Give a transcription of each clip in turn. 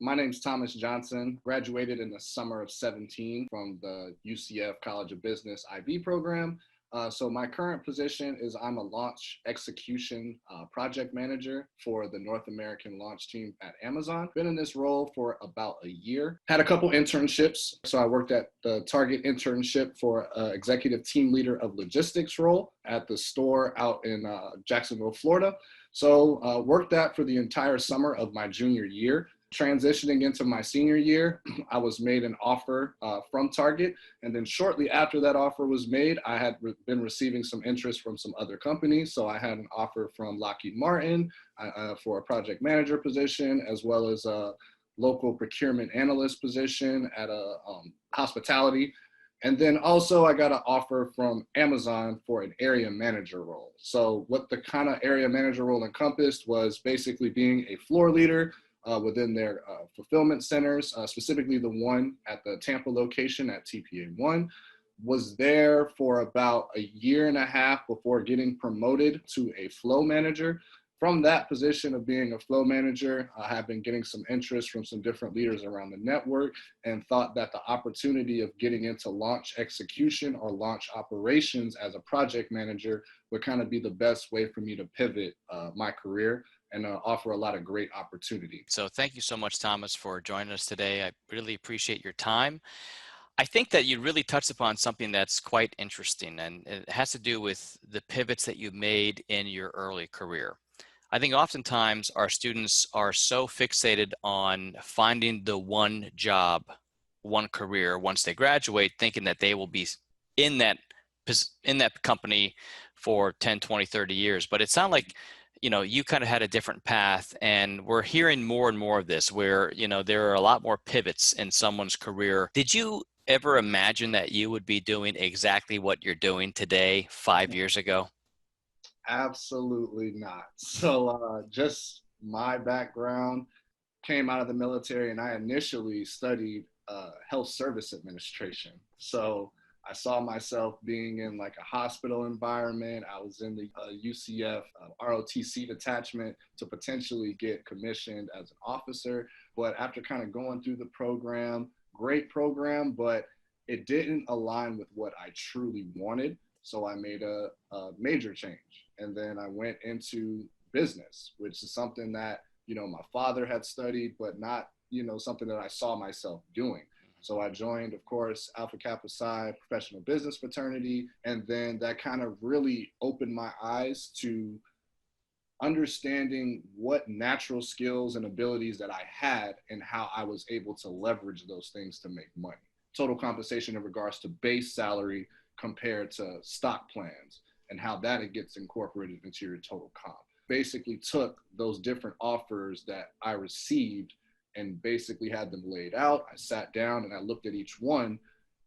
My name's Thomas Johnson, graduated in the summer of 17 from the UCF College of Business IB program. So my current position is I'm a launch execution project manager for the North American launch team at Amazon. Been in this role for about a year. Had a couple internships. So I worked at the Target internship for executive team leader of logistics role at the store out in Jacksonville, Florida. So worked that for the entire summer of my junior year. Transitioning into my senior year, I was made an offer from Target. And then shortly after that offer was made, I had been receiving some interest from some other companies. So I had an offer from Lockheed Martin for a project manager position, as well as a local procurement analyst position at a hospitality. And then also I got an offer from Amazon for an area manager role. So what the kind of area manager role encompassed was basically being a floor leader within their fulfillment centers, specifically the one at the Tampa location at TPA1. Was there for about a year and a half before getting promoted to a flow manager. From that position of being a flow manager, I have been getting some interest from some different leaders around the network and thought that the opportunity of getting into launch execution or launch operations as a project manager would kind of be the best way for me to pivot my career and offer a lot of great opportunity. So thank you so much, Thomas, for joining us today. I really appreciate your time. I think that you really touched upon something that's quite interesting, and it has to do with the pivots that you made in your early career. I think oftentimes our students are so fixated on finding the one job, one career once they graduate, thinking that they will be in that company for 10, 20, 30 years. But it sounded like, you kind of had a different path, and we're hearing more and more of this where, there are a lot more pivots in someone's career. Did you ever imagine that you would be doing exactly what you're doing today 5 years ago? Absolutely not. So just my background, came out of the military, and I initially studied health service administration. So I saw myself being in like a hospital environment. I was in the UCF ROTC detachment to potentially get commissioned as an officer. But after kind of going through the program, great program, but it didn't align with what I truly wanted. So I made a major change. And then I went into business, which is something that, my father had studied, but not, something that I saw myself doing. So I joined, of course, Alpha Kappa Psi professional business fraternity. And then that kind of really opened my eyes to understanding what natural skills and abilities that I had and how I was able to leverage those things to make money. Total compensation in regards to base salary compared to stock plans and how that gets incorporated into your total comp. Basically took those different offers that I received and basically had them laid out. I sat down and I looked at each one,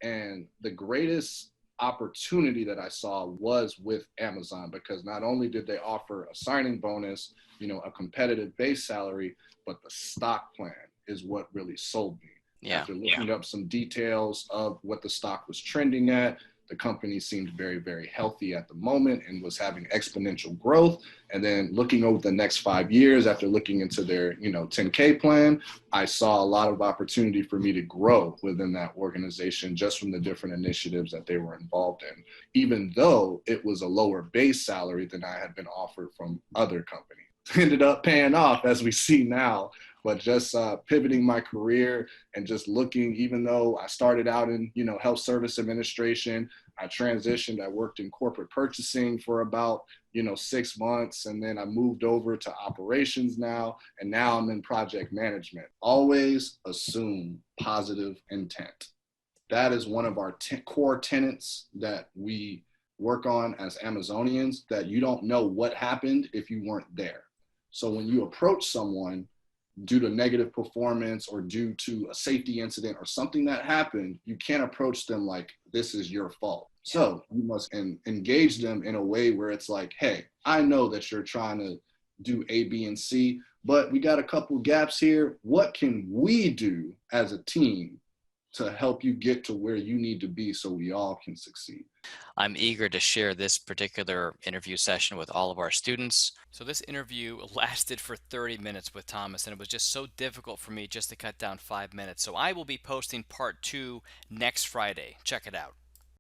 and the greatest opportunity that I saw was with Amazon, because not only did they offer a signing bonus, a competitive base salary, but the stock plan is what really sold me. After looking up some details of what the stock was trending at, the company seemed very, very healthy at the moment and was having exponential growth. And then looking over the next 5 years, after looking into their, 10K plan, I saw a lot of opportunity for me to grow within that organization just from the different initiatives that they were involved in, even though it was a lower base salary than I had been offered from other companies. Ended up paying off, as we see now. But just pivoting my career and just looking, even though I started out in, health service administration, I transitioned, I worked in corporate purchasing for about, 6 months. And then I moved over to operations now, and now I'm in project management. Always assume positive intent. That is one of our core tenets that we work on as Amazonians, that you don't know what happened if you weren't there. So when you approach someone due to negative performance or due to a safety incident or something that happened, you can't approach them like this is your fault. So you must engage them in a way where it's like, hey, I know that you're trying to do A, B, and C, but we got a couple gaps here. What can we do as a team to help you get to where you need to be so we all can succeed. I'm eager to share this particular interview session with all of our students. So this interview lasted for 30 minutes with Thomas, and it was just so difficult for me just to cut down 5 minutes. So I will be posting part 2 next Friday. Check it out.